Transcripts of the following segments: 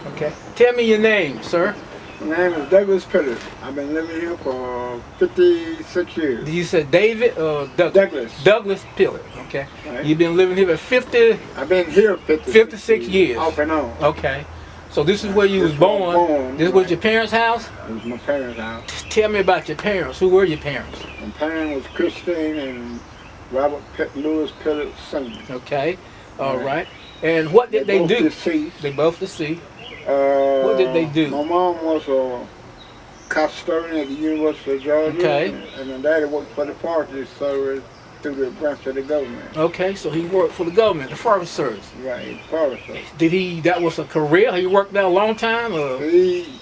Okay. Tell me your name, sir. My name is Douglas Pittard. I've been living here for 56 years. Did you say David or Douglas? Douglas. Douglas Pillard. Okay. Right. You've been living here for 50, I've been here 56 years. Off and on. Okay. So this is where you was This was born. born, This was right. your parents' house? It was my parents' house. Tell me about your parents. Who were your parents? My parents was Christine and Robert Lewis Pittard Sr. Okay. All Right. right. And what did they both do? Deceased. They both deceased. What did they do? My mom was a custodian at the University of Georgia. Okay. And my daddy worked for the Forestry Service through the branch of the government. Okay, so he worked for the government, the Forest Service. Right, Forest Service. Did he? That was a career. He worked there a long time. Or? He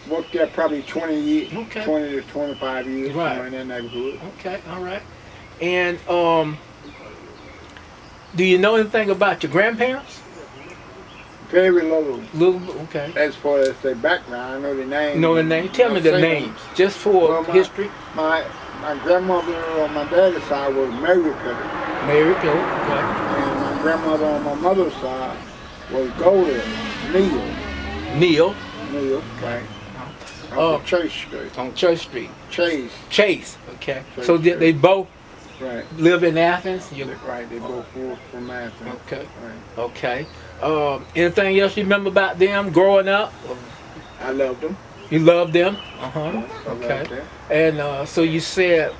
worked there probably 20 years, Okay. 20 to 25 years, Right. somewhere in that neighborhood. Okay, all right. And do you know anything about your grandparents? Very little. Little. Okay. As far as their background, I know their names. Know the name? Tell me the names, just for Well, history. My grandmother on my daddy's side was Mary Pittard. Mary Pill. Okay. And my grandmother on my mother's side was Golden Neil. Neil, right. Oh. On Chase Street. On Church Street. Chase, Chase. Okay. Chase So did they both right. live in Athens? Right, they both were from Athens. Okay. Right. Okay. Anything else you remember about them growing up? I loved them. You loved them? Uh-huh. I Okay. loved them. And so you said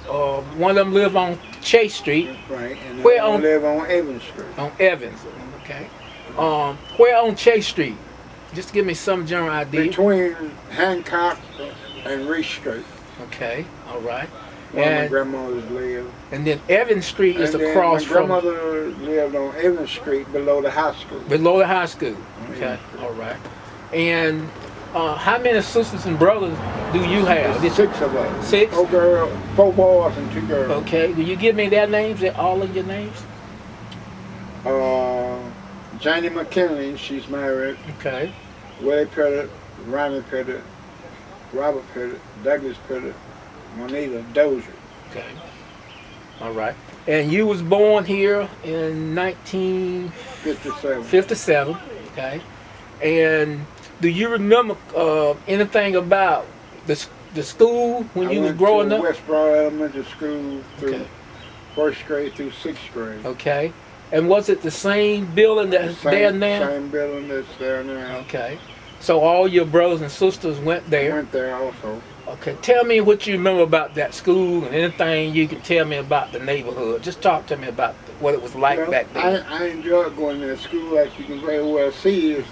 one of them lived on Chase Street, Right. And Where I on- live on Evans Street. on Evans. Okay. Where on Chase Street? Just give me some general idea. Between Hancock and Reese Street. Okay. All right. Where my And, grandmothers lived. and then Evans Street is And then across my from grandmother lived on Evans Street below the high school. below the high school. Okay. Yeah. All right. And how many sisters and brothers do you have? There's 6 of us. 6? 4 girls, 4 boys and 2 girls. Okay. Do you give me their names? All of your names? Janie McKinley, she's married. Okay. Willie Pittard, Ronnie Pittard, Robert Pittard, Douglas Pittard, Juanita Dozier. Okay. All right. And you was born here in 1957. 57. Okay. And do you remember anything about the school when you was growing I up? went to Westboro Elementary School through Okay. 1st grade through 6th grade. Okay. And was it the same building that's there now? Same building that's there now. Okay. So all your brothers and sisters went I there. went there also. Okay. Tell me what you remember about that school and anything you can tell me about the neighborhood. Just talk to me about what it was like Well, back then. I enjoyed going to that school. As you can very well see, it's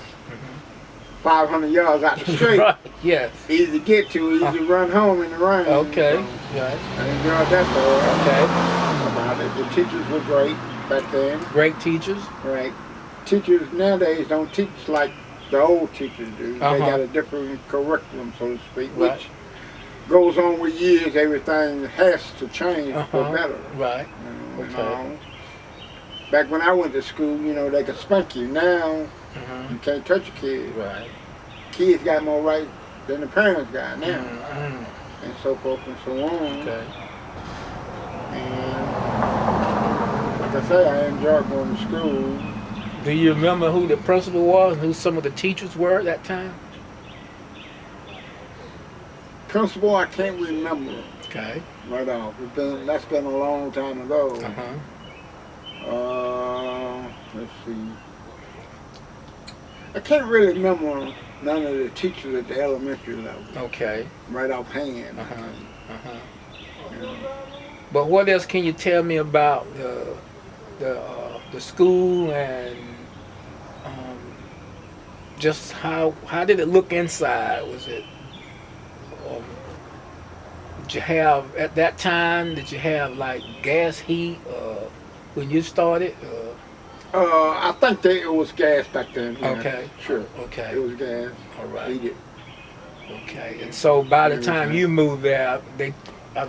500 yards out the street. Right. Yes. Easy to get to, easy to run home in the rain. Okay. So Right. I enjoyed that part Okay. about it. The teachers were great back then. Great teachers. Right. Teachers nowadays don't teach like the old teachers do. They got a different curriculum, so to speak, Right. which goes on with years. Everything has to change for better. Right. You know, Okay. and, back when I went to school, you know, they could spank you. Now, you can't touch a kid. Right. Kids got more rights than the parents got now, Mhm. and so forth and so on. Okay. And like I say, I enjoyed going to school. Do you remember who the principal was and who some of the teachers were at that time? Principal, I can't remember Okay. right off. That's been a long time ago. Let's see. I can't really remember none of the teachers at the elementary level Okay. right offhand. You know. But what else can you tell me about the school and just how did it look inside? Was it did you have at that time? Did you have like gas heat when you started? I think that it was gas back then. Yeah. Okay. Sure. Okay. It was gas. All right. Heated. Okay. And so by the time you moved there, they,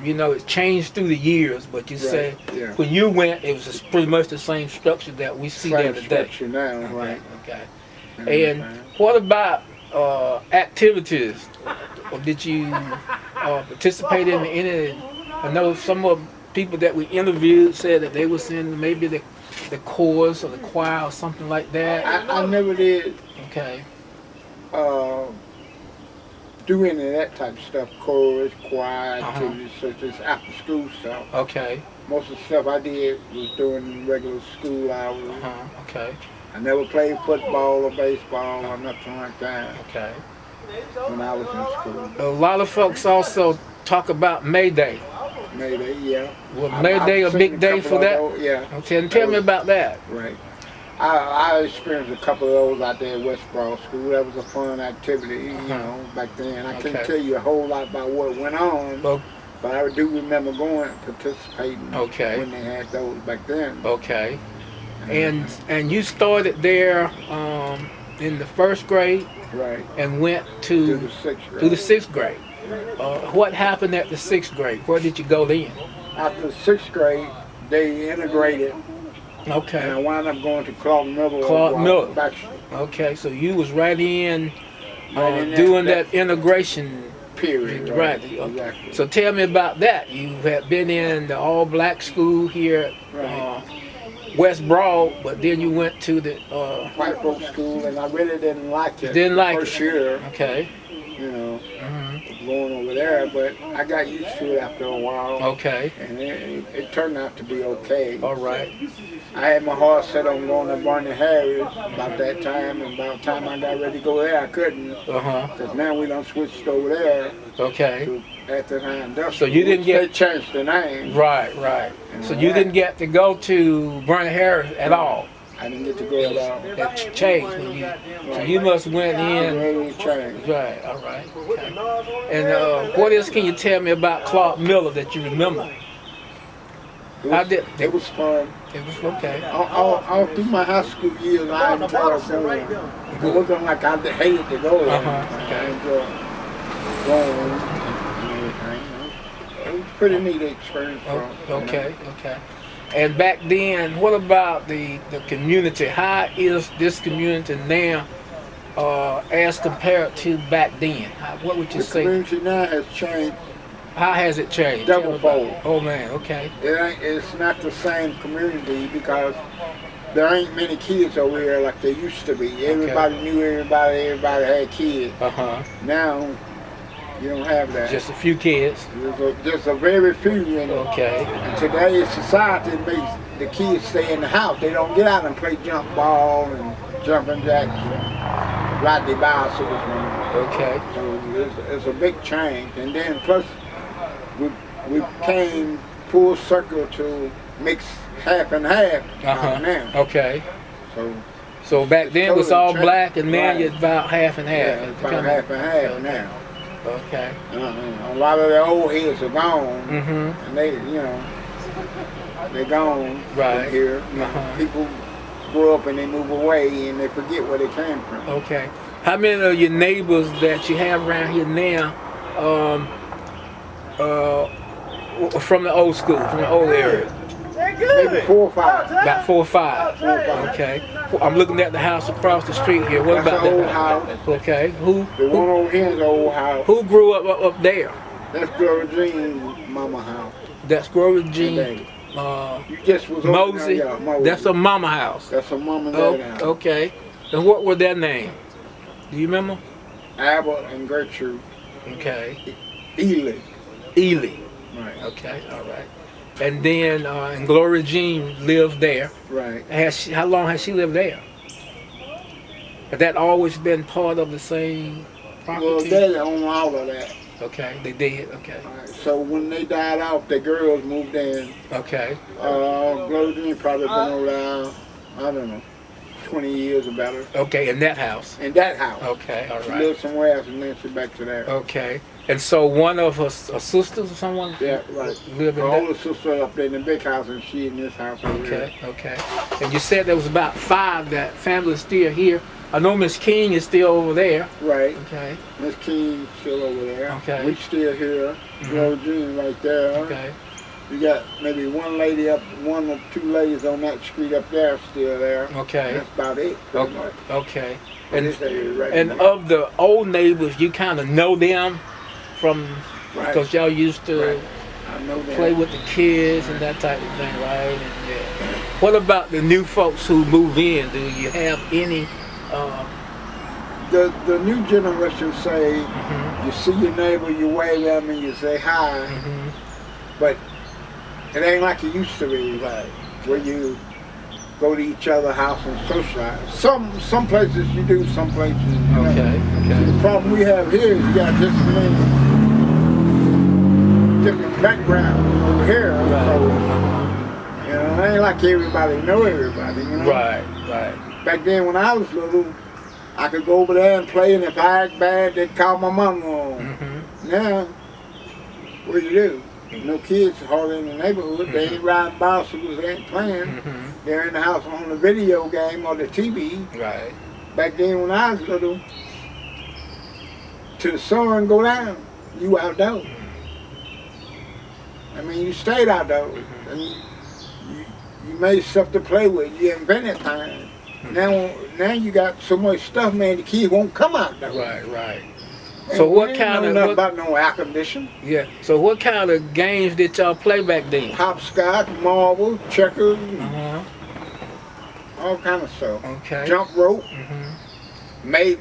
you know, it changed through the years. But you said Yeah. when you went, it was pretty much the same structure that we see there Same today. structure now, right? Okay. Okay. And what about activities? Or did you participate in any? I know some of the people that we interviewed said that they was in maybe the chorus or the choir or something like that. I never did Okay. do any of that type of stuff, chorus, choir, activities such as after school stuff. Okay. Most of the stuff I did was during regular school hours. Okay. I never played football or baseball or nothing like that Okay. when I was in school. A lot of folks also talk about May Day. May Day, yeah. Was May Day a seen big day couple for of that? those, yeah. Okay, and tell me about that. Right. I experienced a couple of those out there at West Broad School. That was a fun activity, you know, back then. I can't tell you a whole lot about what went on, Well, but I do remember going, participating when they had those back then. Okay. And you started there in the first grade, right, and went to the sixth grade. To the sixth grade. What happened at the sixth grade? Where did you go then? After the sixth grade, they integrated, and I Okay. wound up going to Clark Miller. Clark Miller. Baxter Okay, so you was right in, Right in doing that integration. period. Right. Exactly. So tell me about that. You had been in the all-black school here at Right. West Broad, but then you went to the White folk school, and I really didn't like it. Didn't like first it. year, Okay. you know, Mm-hmm. going over there, but I got used to it after a while, Okay. and it turned out to be okay. All right. I had my heart set on going to Barney Harris about that time, and by the time I got ready to go there, I couldn't, because now we done switched over there Okay. to Athens High Industrial. So you didn't which get- they changed the name. Right. So you didn't get to go to Barney Harris at all. I didn't get to go at all. It changed when you. So you must went in. Really changed. Right. All right. Okay. And what else can you tell me about Clark Miller that you remember? How did It was fun. It was okay. All through my high school years, I enjoyed going. It wasn't like I hated to go there. I enjoyed going and everything. It was a pretty neat experience for us. Okay. And back then, what about the community? How is this community now as compared to back then? What would you The say? community now has changed. How has it changed? Double-fold. Oh man, okay. It's not the same community because there ain't many kids over here like there used to be. Everybody knew everybody. Everybody had kids. Now you don't have that. Just a few kids. There's a very few in Okay. In today's society, it makes the kids stay in the house. They don't get out and play jump ball and jumping jacks and ride their bicycles. Okay. So it's a big change. And then plus, we came full circle to mix half and half now. Okay. So back then it was all totally black, and now right. you're about half and half. yeah, it's about half and half now. Okay. A lot of the old heads are gone, Mm-hmm. and they're gone Right. from here. People grow up and they move away and they forget where they came from. Okay. How many of your neighbors that you have around here now from the old school, from the old area? Maybe 4 or 5. About 4 or 5. 4 or 5. Okay. I'm looking at the house across the street here. What That's about the old that house. Okay. Who The one over here is the old house. who grew up there? That's Gloria Jean's mama house. That's Gloria And Jean daddy. You just was over Mosey. there, yeah, Mosey. That's a mama house. That's her mom and Oh, dad house. okay. And what were their name? Do you remember? Albert and Gertrude Okay. Ely. Ely. Right. Okay. All right. And then and Gloria Jean lived there. Right. How long has she lived there? Has that always been part of the same Well, property? daddy owned all of that. Okay, they did. Okay. Right. So when they died off, the girls moved in. Okay. Gloria Jean probably been over there, I don't know, 20 years or better. Okay, in that house. In that house. Okay, all She right. lived somewhere else and then she back to there. Okay. And so one of her sisters or someone Yeah, right. lived Her in that? older sister up there in the big house and she in this house over here. Okay. And you said there was about 5 that family is still here. I know Miss King is still over there. Right. Okay. Miss King still over there. Okay. We still here. Gloria Jean right there. Okay. You got maybe one lady up, 1 or 2 ladies on that street up there still there. Okay. That's about it. Pretty much. Okay. In And this area right and now. of the old neighbors, you kind of know them from Right. because y'all used to Right. I know that. play with the kids and that type of thing, right? And yeah. What about the new folks who move in? Do you have any the new generation say you see your neighbor, you wave at them, and you say hi, but it ain't like it used to be, Right. where you go to each other's house and socialize. Some places you do, some places you don't. Okay. The problem we have here is you got just many different backgrounds over here. Right. So, you know, it ain't like everybody know everybody, you know? Right. Back then when I was little, I could go over there and play, and if I act bad, they'd call my mama home. Now, what do you do? No kids hardly in the neighborhood. They ain't riding bicycles, they ain't playing. They're in the house on the video game or the TV. Right. Back then when I was little, till the sun go down, you outdoors. I mean, you stayed outdoors. I mean, you made stuff to play with. You invented things. Now you got so much stuff, man, the kids won't come outdoors. Right. So what kind of nothing about no air conditioning? Yeah. So what kind of games did y'all play back then? Hopscotch, marbles, checkers, Uh-huh. all kind of stuff. Okay. Jump rope, made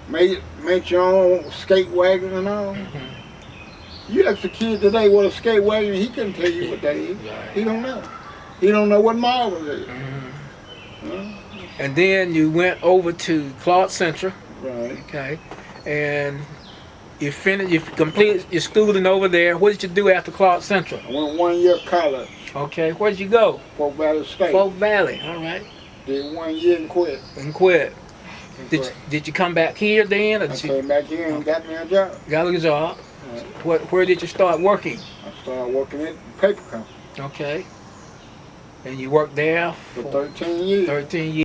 made your own skate wagon and all. You ask a kid today what a skate wagon, he couldn't tell you what that is. Right. He don't know. He don't know what marbles is. And then you went over to Clark Central. Right. Okay. And you completed your schooling over there. What did you do after Clark Central? I went 1 year college, Okay. Where'd you go? Fort Valley State. Folk Valley. All right. Did 1 year and quit. And quit. Did you come back here then? Or I did you came back here and got me a job. got a job? Right. Where did you start working? I started working at the paper company Okay. And you worked there for 13 years. 13 years.